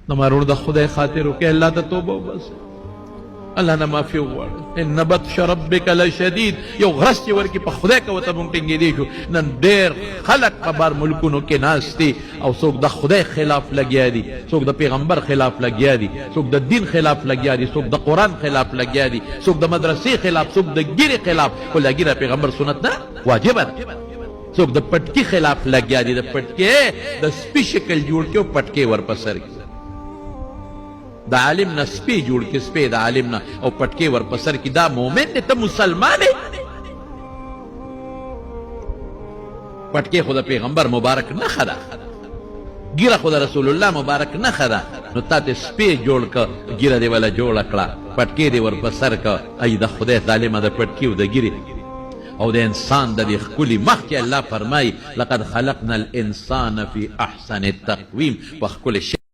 نمارونو د خدای خاطر وکړئ، الله ته توبه وباسئ، الله نه معافي وغواړئ. ان بطش ربک لشدید. یو غرس چې ورکړي په خدای که ورته مونږ ټینګېدی شو. نن ډېر خلک په بار ملکونو کې ناست دي او څوک د خدای خلاف لګیا دي، څوک د پیغمبر خلاف لګیا دي، څوک د دین خلاف لګیا دي، څوک د قرآن خلاف لګیا دي، څوک د مدرسې خلاف، څوک د ګیرې خلاف. خو لا ګیره پیغمبر سنت نه واجبه ده. څوک د پټکي خلاف لګیا دي، د پټکي د سپي شکل جوړ کړي او پټکي ور په سر کړي، د عالم نه سپی جوړ کې، سپی د عالم نه او پټکې ور په سر کې. دا مومن دی، ته مسلمان یې. پټکې خو د پیغمبر مبارک نښه ده، ګیره خو د رسول الله مبارک نښه ده. نو تا ته سپی جوړ که، ګیره دې وله جوړه کړه، پټکې دې ور په سر که. ای د خدای ظالمه د پټکي او د ګیرې او د انسان د دې ښکلي مخ کې الله فرمایي لقد خلقنا الانسان فی احسن التقویم، په ښکلي